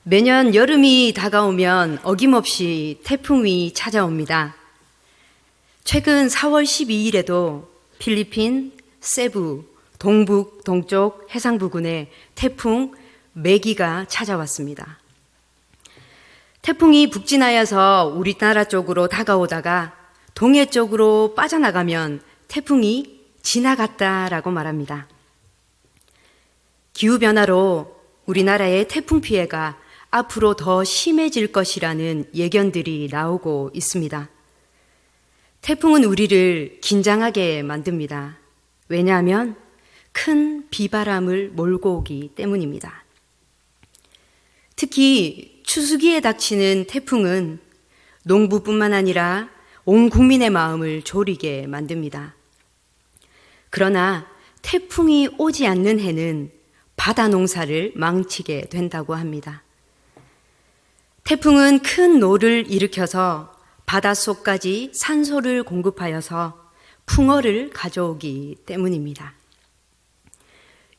매년 여름이 다가오면 어김없이 태풍이 찾아옵니다. 최근 4월 12일에도 필리핀 세부 동북 동쪽 해상 부근에 태풍 매기가 찾아왔습니다. 태풍이 북진하여서 우리나라 쪽으로 다가오다가 동해 쪽으로 빠져나가면 태풍이 지나갔다라고 말합니다. 기후변화로 우리나라의 태풍 피해가 앞으로 더 심해질 것이라는 예견들이 나오고 있습니다. 태풍은 우리를 긴장하게 만듭니다. 왜냐하면 큰 비바람을 몰고 오기 때문입니다. 특히 추수기에 닥치는 태풍은 농부뿐만 아니라 온 국민의 마음을 졸이게 만듭니다. 그러나 태풍이 오지 않는 해는 바다 농사를 망치게 된다고 합니다. 태풍은 큰 노를 일으켜서 바닷속까지 산소를 공급하여서 풍어를 가져오기 때문입니다.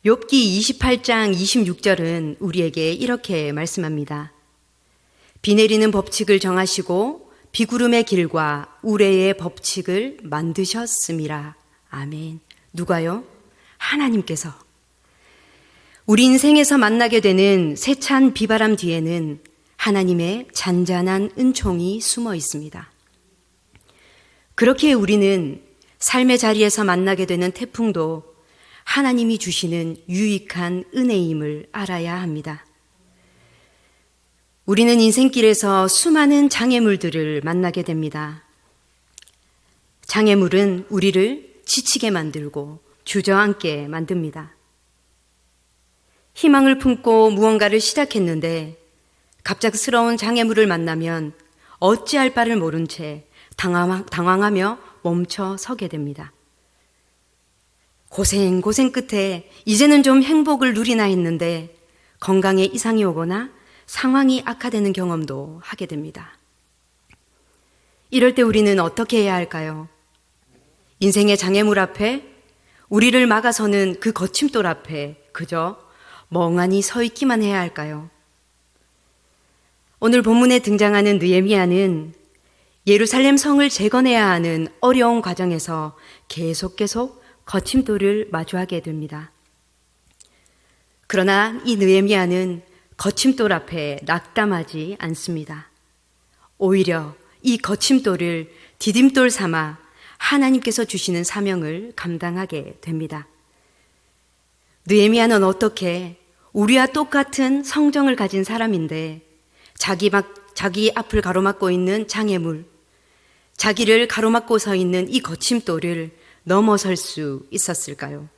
욥기 28장 26절은 우리에게 이렇게 말씀합니다. 비 내리는 법칙을 정하시고 비구름의 길과 우레의 법칙을 만드셨음이라. 아멘. 누가요? 하나님께서. 우리 인생에서 만나게 되는 세찬 비바람 뒤에는 하나님의 잔잔한 은총이 숨어 있습니다. 그렇게 우리는 삶의 자리에서 만나게 되는 태풍도 하나님이 주시는 유익한 은혜임을 알아야 합니다. 우리는 인생길에서 수많은 장애물들을 만나게 됩니다. 장애물은 우리를 지치게 만들고 주저앉게 만듭니다. 희망을 품고 무언가를 시작했는데 갑작스러운 장애물을 만나면 어찌할 바를 모른 채 당황하며 멈춰 서게 됩니다. 고생 끝에 이제는 좀 행복을 누리나 했는데 건강에 이상이 오거나 상황이 악화되는 경험도 하게 됩니다. 이럴 때 우리는 어떻게 해야 할까요? 인생의 장애물 앞에 우리를 막아서는 그 거침돌 앞에 그저 멍하니 서 있기만 해야 할까요? 오늘 본문에 등장하는 느헤미야는 예루살렘 성을 재건해야 하는 어려운 과정에서 계속 거침돌을 마주하게 됩니다. 그러나 이 느헤미야는 거침돌 앞에 낙담하지 않습니다. 오히려 이 거침돌을 디딤돌 삼아 하나님께서 주시는 사명을 감당하게 됩니다. 느헤미야는 어떻게 우리와 똑같은 성정을 가진 사람인데 자기 앞을 가로막고 있는 장애물, 자기를 가로막고 서 있는 이 거침돌을 넘어설 수 있었을까요?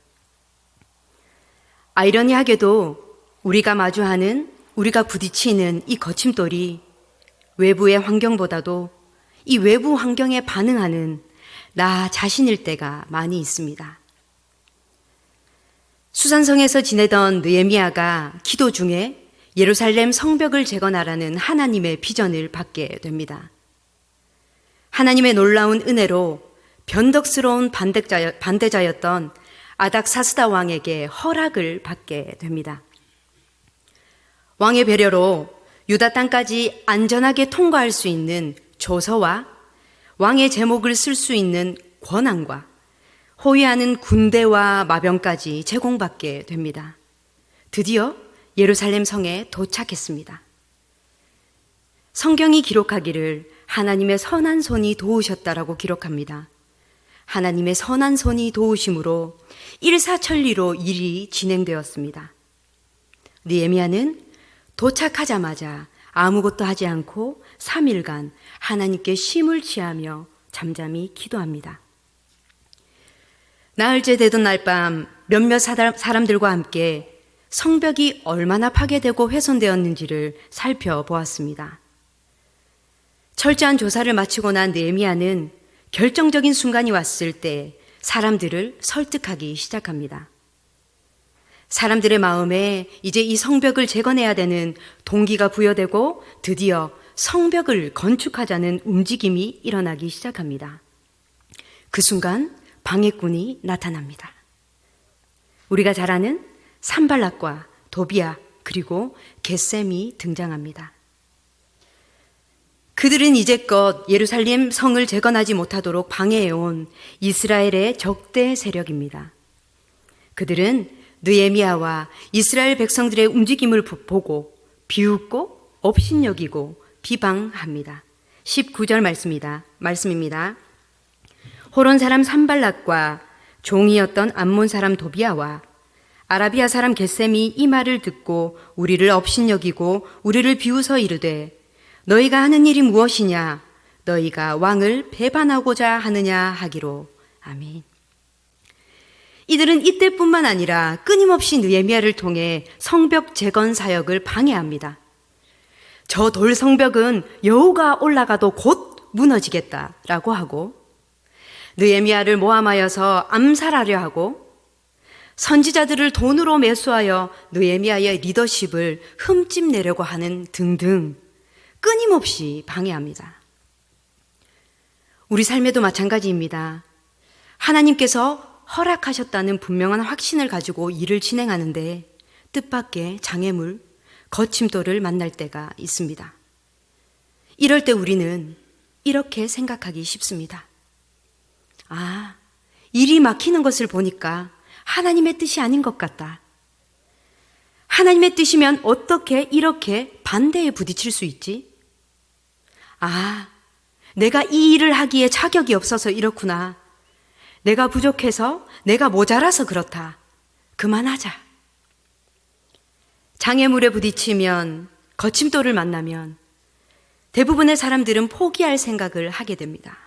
아이러니하게도 우리가 부딪히는 이 거침돌이 외부의 환경보다도 이 외부 환경에 반응하는 나 자신일 때가 많이 있습니다. 수산성에서 지내던 느헤미야가 기도 중에 예루살렘 성벽을 재건하라는 하나님의 비전을 받게 됩니다. 하나님의 놀라운 은혜로 변덕스러운 반대자였던 아닥사스다 왕에게 허락을 받게 됩니다. 왕의 배려로 유다 땅까지 안전하게 통과할 수 있는 조서와 왕의 제목을 쓸 수 있는 권한과 호위하는 군대와 마병까지 제공받게 됩니다. 드디어 예루살렘 성에 도착했습니다. 성경이 기록하기를 하나님의 선한 손이 도우셨다라고 기록합니다. 하나님의 선한 손이 도우심으로 일사천리로 일이 진행되었습니다. 느헤미야는 도착하자마자 아무것도 하지 않고 3일간 하나님께 쉼을 취하며 잠잠히 기도합니다. 나흘째 되던 날 밤 몇몇 사람들과 함께 성벽이 얼마나 파괴되고 훼손되었는지를 살펴보았습니다. 철저한 조사를 마치고 난 느헤미야는 결정적인 순간이 왔을 때 사람들을 설득하기 시작합니다. 사람들의 마음에 이제 이 성벽을 재건해야 되는 동기가 부여되고 드디어 성벽을 건축하자는 움직임이 일어나기 시작합니다. 그 순간 방해꾼이 나타납니다. 우리가 잘 아는 산발락과 도비야 그리고 겟셈이 등장합니다. 그들은 이제껏 예루살렘 성을 재건하지 못하도록 방해해온 이스라엘의 적대 세력입니다. 그들은 느헤미야와 이스라엘 백성들의 움직임을 보고 비웃고 업신여기고 비방합니다. 19절 말씀입니다. 호론 사람 산발락과 종이었던 암몬 사람 도비아와 아라비아 사람 겟셈이 이 말을 듣고 우리를 업신여기고 우리를 비웃어 이르되 너희가 하는 일이 무엇이냐? 너희가 왕을 배반하고자 하느냐 하기로. 아멘. 이들은 이때뿐만 아니라 끊임없이 느헤미야를 통해 성벽 재건 사역을 방해합니다. 저 돌 성벽은 여호가 올라가도 곧 무너지겠다라고 하고, 느헤미야를 모함하여서 암살하려 하고, 선지자들을 돈으로 매수하여 느헤미야의 리더십을 흠집내려고 하는 등등 끊임없이 방해합니다. 우리 삶에도 마찬가지입니다. 하나님께서 허락하셨다는 분명한 확신을 가지고 일을 진행하는데 뜻밖의 장애물, 거침돌을 만날 때가 있습니다. 이럴 때 우리는 이렇게 생각하기 쉽습니다. 아, 일이 막히는 것을 보니까 하나님의 뜻이 아닌 것 같다. 하나님의 뜻이면 어떻게 이렇게 반대에 부딪힐 수 있지? 아, 내가 이 일을 하기에 자격이 없어서 이렇구나. 내가 부족해서, 내가 모자라서 그렇다. 그만하자. 장애물에 부딪히면, 거침돌을 만나면 대부분의 사람들은 포기할 생각을 하게 됩니다.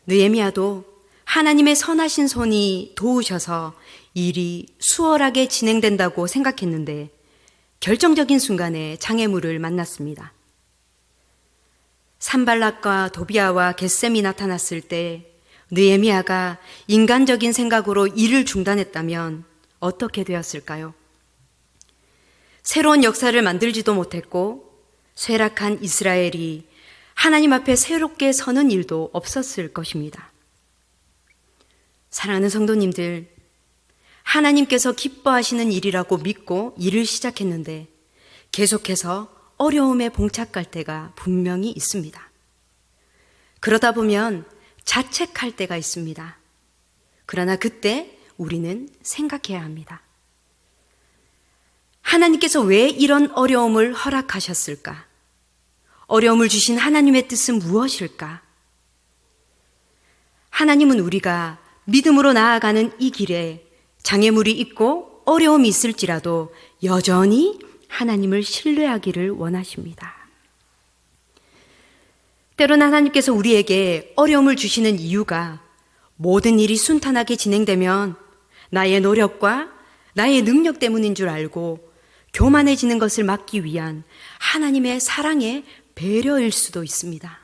느헤미야도 하나님의 선하신 손이 도우셔서 일이 수월하게 진행된다고 생각했는데 결정적인 순간에 장애물을 만났습니다. 산발락과 도비아와 겟셈이 나타났을 때 느헤미야가 인간적인 생각으로 일을 중단했다면 어떻게 되었을까요? 새로운 역사를 만들지도 못했고 쇠락한 이스라엘이 하나님 앞에 새롭게 서는 일도 없었을 것입니다. 사랑하는 성도님들, 하나님께서 기뻐하시는 일이라고 믿고 일을 시작했는데 계속해서 어려움에 봉착할 때가 분명히 있습니다. 그러다 보면 자책할 때가 있습니다. 그러나 그때 우리는 생각해야 합니다. 하나님께서 왜 이런 어려움을 허락하셨을까? 어려움을 주신 하나님의 뜻은 무엇일까? 하나님은 우리가 믿음으로 나아가는 이 길에 장애물이 있고 어려움이 있을지라도 여전히 하나님을 신뢰하기를 원하십니다. 때로는 하나님께서 우리에게 어려움을 주시는 이유가 모든 일이 순탄하게 진행되면 나의 노력과 나의 능력 때문인 줄 알고 교만해지는 것을 막기 위한 하나님의 사랑의 배려일 수도 있습니다.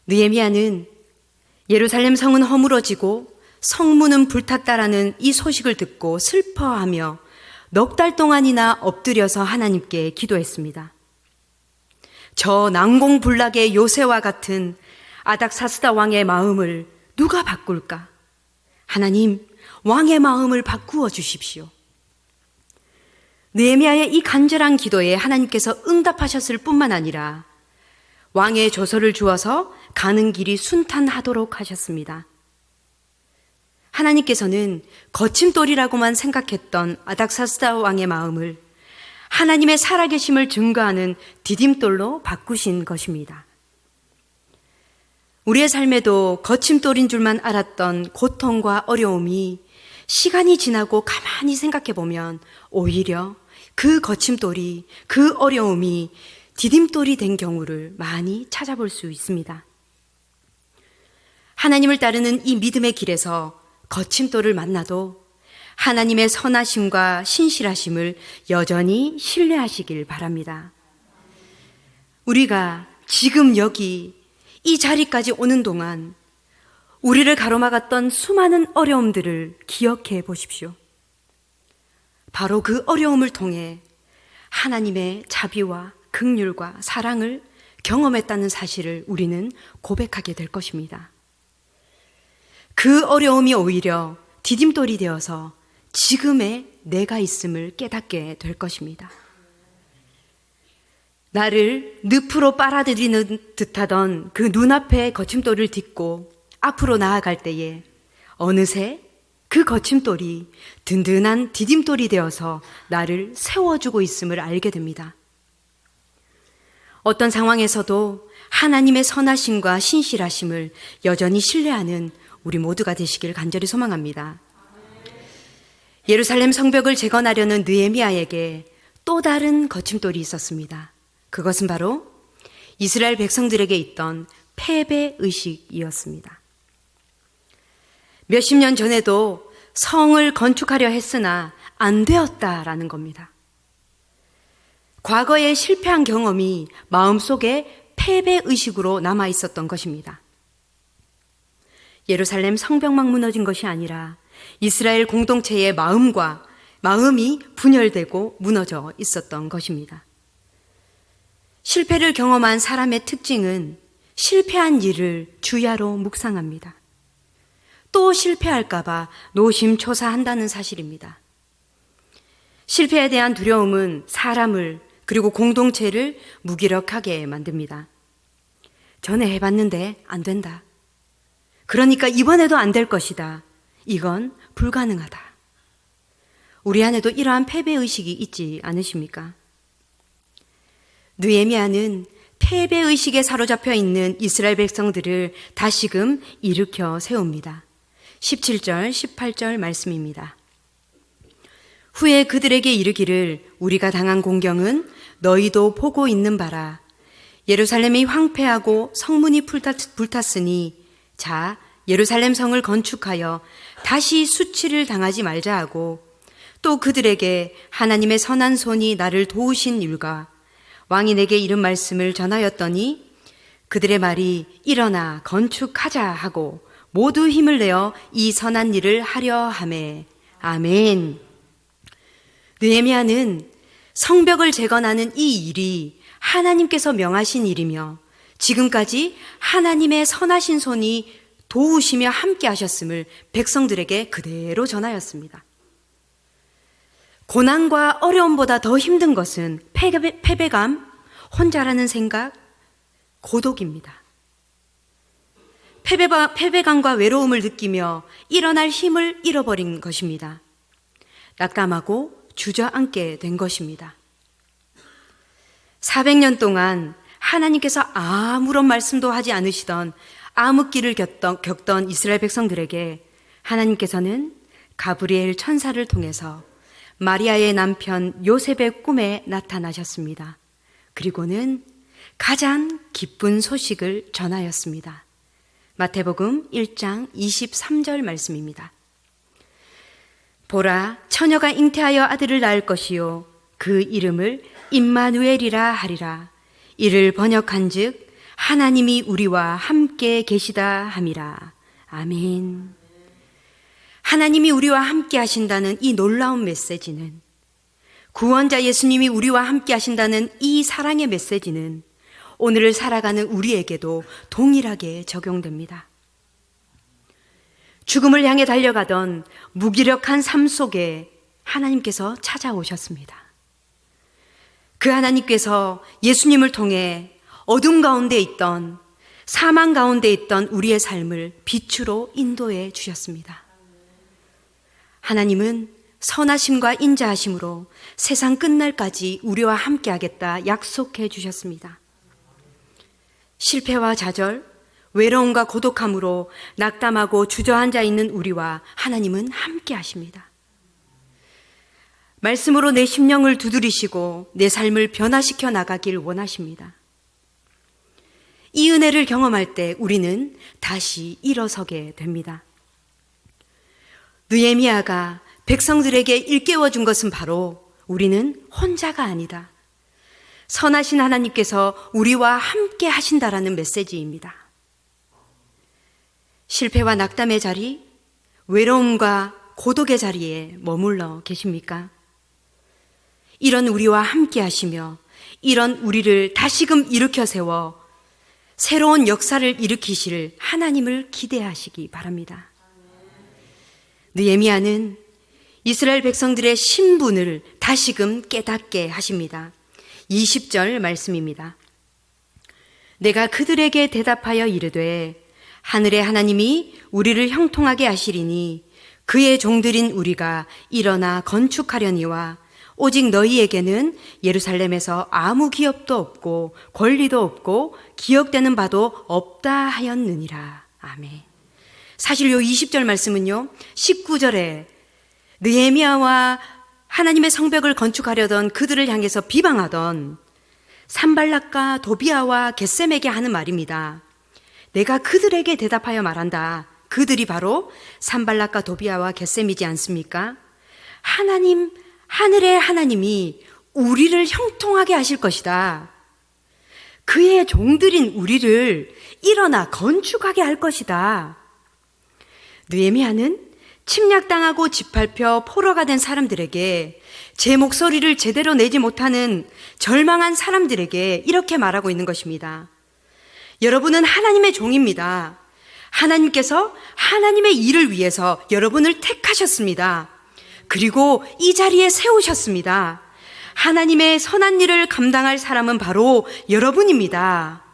느헤미야는 예루살렘 성은 허물어지고 성문은 불탔다라는 이 소식을 듣고 슬퍼하며 넉 달 동안이나 엎드려서 하나님께 기도했습니다. 저 난공불락의 요새와 같은 아닥사스다 왕의 마음을 누가 바꿀까? 하나님, 왕의 마음을 바꾸어 주십시오. 느헤미야의 이 간절한 기도에 하나님께서 응답하셨을 뿐만 아니라 왕의 조서를 주어서 가는 길이 순탄하도록 하셨습니다. 하나님께서는 거침돌이라고만 생각했던 아닥사스다 왕의 마음을 하나님의 살아계심을 증거하는 디딤돌로 바꾸신 것입니다. 우리의 삶에도 거침돌인 줄만 알았던 고통과 어려움이 시간이 지나고 가만히 생각해 보면 오히려 그 거침돌이, 그 어려움이 디딤돌이 된 경우를 많이 찾아볼 수 있습니다. 하나님을 따르는 이 믿음의 길에서 거침돌을 만나도 하나님의 선하심과 신실하심을 여전히 신뢰하시길 바랍니다. 우리가 지금 여기 이 자리까지 오는 동안 우리를 가로막았던 수많은 어려움들을 기억해 보십시오. 바로 그 어려움을 통해 하나님의 자비와 긍휼과 사랑을 경험했다는 사실을 우리는 고백하게 될 것입니다. 그 어려움이 오히려 디딤돌이 되어서 지금의 내가 있음을 깨닫게 될 것입니다. 나를 늪으로 빨아들이는 듯하던 그 눈앞의 거침돌을 딛고 앞으로 나아갈 때에 어느새 그 거침돌이 든든한 디딤돌이 되어서 나를 세워주고 있음을 알게 됩니다. 어떤 상황에서도 하나님의 선하심과 신실하심을 여전히 신뢰하는 우리 모두가 되시길 간절히 소망합니다. 예루살렘 성벽을 재건하려는 느헤미야에게 또 다른 거침돌이 있었습니다. 그것은 바로 이스라엘 백성들에게 있던 패배의식이었습니다. 몇십 년 전에도 성을 건축하려 했으나 안 되었다라는 겁니다. 과거에 실패한 경험이 마음속에 패배의식으로 남아 있었던 것입니다. 예루살렘 성벽만 무너진 것이 아니라 이스라엘 공동체의 마음이 분열되고 무너져 있었던 것입니다. 실패를 경험한 사람의 특징은 실패한 일을 주야로 묵상합니다. 또 실패할까봐 노심초사한다는 사실입니다. 실패에 대한 두려움은 사람을 그리고 공동체를 무기력하게 만듭니다. 전에 해봤는데 안 된다. 그러니까 이번에도 안 될 것이다. 이건 불가능하다. 우리 안에도 이러한 패배의식이 있지 않으십니까? 느헤미야는 패배의식에 사로잡혀 있는 이스라엘 백성들을 다시금 일으켜 세웁니다. 17절, 18절 말씀입니다. 후에 그들에게 이르기를 우리가 당한 공경은 너희도 보고 있는 바라. 예루살렘이 황폐하고 성문이 불탔으니 자 예루살렘 성을 건축하여 다시 수치를 당하지 말자 하고 또 그들에게 하나님의 선한 손이 나를 도우신 일과 왕이 내게 이른 말씀을 전하였더니 그들의 말이 일어나 건축하자 하고 모두 힘을 내어 이 선한 일을 하려 하매. 아멘. 느헤미야는 성벽을 재건하는 이 일이 하나님께서 명하신 일이며 지금까지 하나님의 선하신 손이 도우시며 함께 하셨음을 백성들에게 그대로 전하였습니다. 고난과 어려움보다 더 힘든 것은 패배감, 혼자라는 생각, 고독입니다. 패배감과 외로움을 느끼며 일어날 힘을 잃어버린 것입니다. 낙담하고 주저앉게 된 것입니다. 400년 동안 하나님께서 아무런 말씀도 하지 않으시던 암흑기를 겪던 이스라엘 백성들에게 하나님께서는 가브리엘 천사를 통해서 마리아의 남편 요셉의 꿈에 나타나셨습니다. 그리고는 가장 기쁜 소식을 전하였습니다. 마태복음 1장 23절 말씀입니다. 보라, 처녀가 잉태하여 아들을 낳을 것이요 그 이름을 임마누엘이라 하리라. 이를 번역한즉 하나님이 우리와 함께 계시다 함이라. 아멘. 하나님이 우리와 함께 하신다는 이 놀라운 메시지는, 구원자 예수님이 우리와 함께 하신다는 이 사랑의 메시지는 오늘을 살아가는 우리에게도 동일하게 적용됩니다. 죽음을 향해 달려가던 무기력한 삶 속에 하나님께서 찾아오셨습니다. 그 하나님께서 예수님을 통해 어둠 가운데 있던, 사망 가운데 있던 우리의 삶을 빛으로 인도해 주셨습니다. 하나님은 선하심과 인자하심으로 세상 끝날까지 우리와 함께 하겠다 약속해 주셨습니다. 실패와 좌절, 외로움과 고독함으로 낙담하고 주저앉아 있는 우리와 하나님은 함께 하십니다. 말씀으로 내 심령을 두드리시고 내 삶을 변화시켜 나가길 원하십니다. 이 은혜를 경험할 때 우리는 다시 일어서게 됩니다. 느헤미야가 백성들에게 일깨워 준 것은 바로 우리는 혼자가 아니다. 선하신 하나님께서 우리와 함께 하신다라는 메시지입니다. 실패와 낙담의 자리, 외로움과 고독의 자리에 머물러 계십니까? 이런 우리와 함께 하시며 이런 우리를 다시금 일으켜 세워 새로운 역사를 일으키실 하나님을 기대하시기 바랍니다. 느헤미야는 이스라엘 백성들의 신분을 다시금 깨닫게 하십니다. 20절 말씀입니다. 내가 그들에게 대답하여 이르되 하늘의 하나님이 우리를 형통하게 하시리니 그의 종들인 우리가 일어나 건축하려니와 오직 너희에게는 예루살렘에서 아무 기업도 없고 권리도 없고 기억되는 바도 없다 하였느니라. 아멘. 사실 요 20절 말씀은요, 19절에 느헤미야와 하나님의 성벽을 건축하려던 그들을 향해서 비방하던 산발락과 도비아와 겟셈에게 하는 말입니다. 내가 그들에게 대답하여 말한다. 그들이 바로 산발락과 도비아와 겟셈이지 않습니까? 하늘의 하나님이 우리를 형통하게 하실 것이다. 그의 종들인 우리를 일어나 건축하게 할 것이다. 느헤미야는 침략당하고 짓밟혀 포로가 된 사람들에게, 제 목소리를 제대로 내지 못하는 절망한 사람들에게 이렇게 말하고 있는 것입니다. 여러분은 하나님의 종입니다. 하나님께서 하나님의 일을 위해서 여러분을 택하셨습니다. 그리고 이 자리에 세우셨습니다. 하나님의 선한 일을 감당할 사람은 바로 여러분입니다.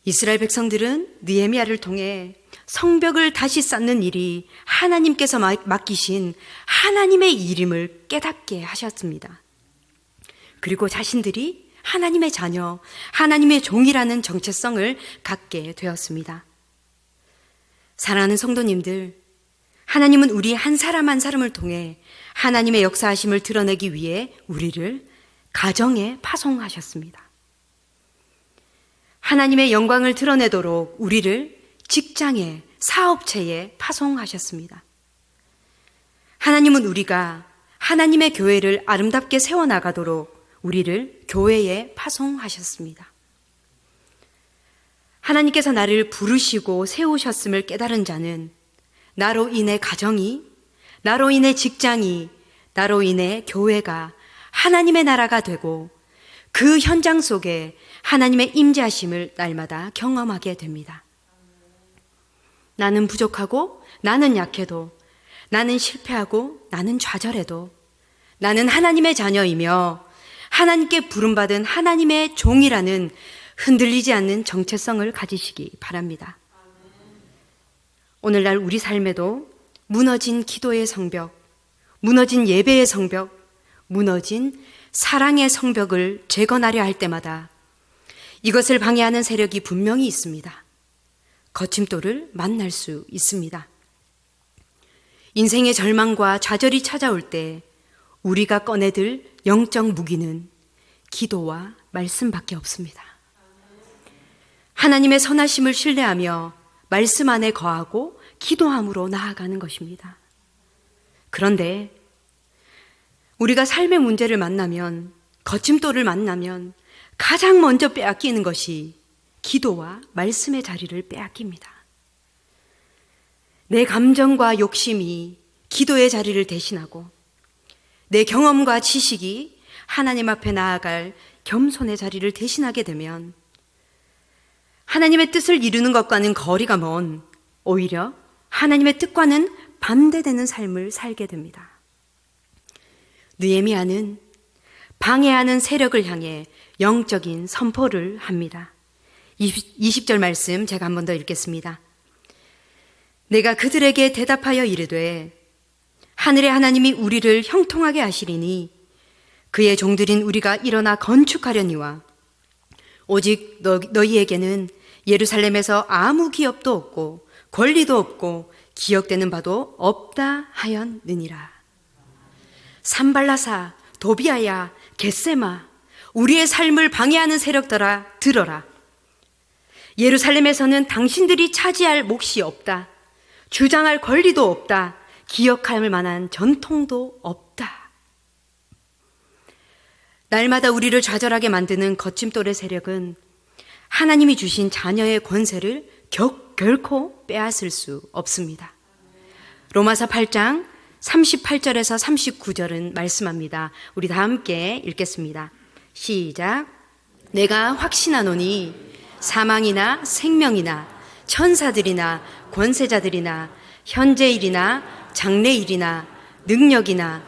이스라엘 백성들은 느헤미야를 통해 성벽을 다시 쌓는 일이 하나님께서 맡기신 하나님의 일임을 깨닫게 하셨습니다. 그리고 자신들이 하나님의 자녀, 하나님의 종이라는 정체성을 갖게 되었습니다. 사랑하는 성도님들, 하나님은 우리 한 사람 한 사람을 통해 하나님의 역사하심을 드러내기 위해 우리를 가정에 파송하셨습니다. 하나님의 영광을 드러내도록 우리를 직장에, 사업체에 파송하셨습니다. 하나님은 우리가 하나님의 교회를 아름답게 세워나가도록 우리를 교회에 파송하셨습니다. 하나님께서 나를 부르시고 세우셨음을 깨달은 자는 나로 인해 가정이, 나로 인해 직장이, 나로 인해 교회가 하나님의 나라가 되고 그 현장 속에 하나님의 임재하심을 날마다 경험하게 됩니다. 나는 부족하고 나는 약해도, 나는 실패하고 나는 좌절해도, 나는 하나님의 자녀이며 하나님께 부름받은 하나님의 종이라는 흔들리지 않는 정체성을 가지시기 바랍니다. 오늘날 우리 삶에도 무너진 기도의 성벽, 무너진 예배의 성벽, 무너진 사랑의 성벽을 재건하려 할 때마다 이것을 방해하는 세력이 분명히 있습니다. 거침돌을 만날 수 있습니다. 인생의 절망과 좌절이 찾아올 때 우리가 꺼내들 영적 무기는 기도와 말씀밖에 없습니다. 하나님의 선하심을 신뢰하며 말씀 안에 거하고 기도함으로 나아가는 것입니다. 그런데 우리가 삶의 문제를 만나면, 거침돌을 만나면 가장 먼저 빼앗기는 것이 기도와 말씀의 자리를 빼앗깁니다. 내 감정과 욕심이 기도의 자리를 대신하고 내 경험과 지식이 하나님 앞에 나아갈 겸손의 자리를 대신하게 되면 하나님의 뜻을 이루는 것과는 거리가 먼, 오히려 하나님의 뜻과는 반대되는 삶을 살게 됩니다. 느헤미야는 방해하는 세력을 향해 영적인 선포를 합니다. 20절 말씀 제가 한 번 더 읽겠습니다. 내가 그들에게 대답하여 이르되 하늘의 하나님이 우리를 형통하게 하시리니 그의 종들인 우리가 일어나 건축하려니와 오직 너희에게는 예루살렘에서 아무 기업도 없고 권리도 없고 기억되는 바도 없다 하였느니라. 산발라사, 도비아야, 겟세마, 우리의 삶을 방해하는 세력들아 들어라. 예루살렘에서는 당신들이 차지할 몫이 없다. 주장할 권리도 없다. 기억할 만한 전통도 없다. 날마다 우리를 좌절하게 만드는 거침돌의 세력은 하나님이 주신 자녀의 권세를 결코 빼앗을 수 없습니다. 로마서 8장 38절에서 39절은 말씀합니다. 우리 다 함께 읽겠습니다. 시작. 내가 확신하노니 사망이나 생명이나 천사들이나 권세자들이나 현재일이나 장래일이나 능력이나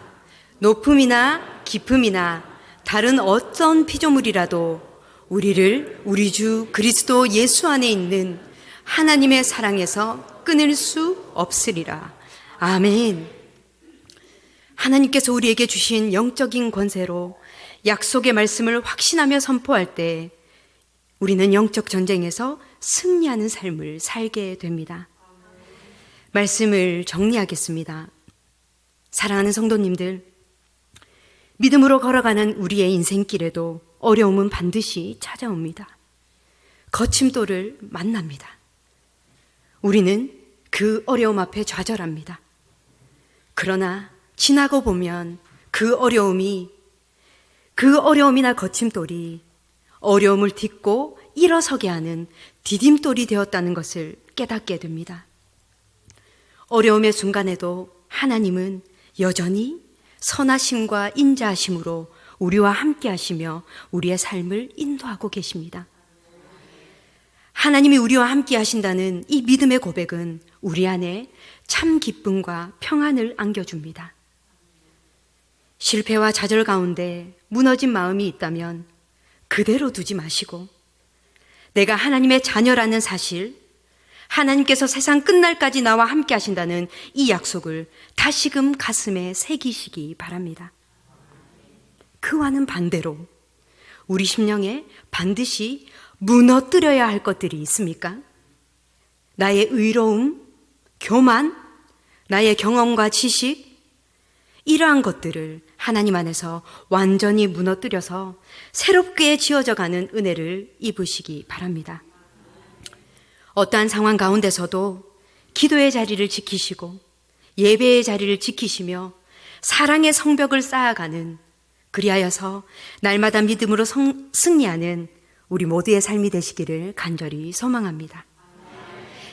높음이나 깊음이나 다른 어떤 피조물이라도 우리를 우리 주 그리스도 예수 안에 있는 하나님의 사랑에서 끊을 수 없으리라. 아멘. 하나님께서 우리에게 주신 영적인 권세로 약속의 말씀을 확신하며 선포할 때 우리는 영적 전쟁에서 승리하는 삶을 살게 됩니다. 말씀을 정리하겠습니다. 사랑하는 성도님들, 믿음으로 걸어가는 우리의 인생길에도 어려움은 반드시 찾아옵니다. 거침돌을 만납니다. 우리는 그 어려움 앞에 좌절합니다. 그러나 지나고 보면 그 어려움이나 거침돌이 어려움을 딛고 일어서게 하는 디딤돌이 되었다는 것을 깨닫게 됩니다. 어려움의 순간에도 하나님은 여전히 선하심과 인자하심으로 우리와 함께 하시며 우리의 삶을 인도하고 계십니다. 하나님이 우리와 함께 하신다는 이 믿음의 고백은 우리 안에 참 기쁨과 평안을 안겨줍니다. 실패와 좌절 가운데 무너진 마음이 있다면 그대로 두지 마시고 내가 하나님의 자녀라는 사실, 하나님께서 세상 끝날까지 나와 함께 하신다는 이 약속을 다시금 가슴에 새기시기 바랍니다. 그와는 반대로 우리 심령에 반드시 무너뜨려야 할 것들이 있습니까? 나의 의로움, 교만, 나의 경험과 지식, 이러한 것들을 하나님 안에서 완전히 무너뜨려서 새롭게 지어져가는 은혜를 입으시기 바랍니다. 어떠한 상황 가운데서도 기도의 자리를 지키시고 예배의 자리를 지키시며 사랑의 성벽을 쌓아가는, 그리하여서 날마다 믿음으로 승리하는 우리 모두의 삶이 되시기를 간절히 소망합니다.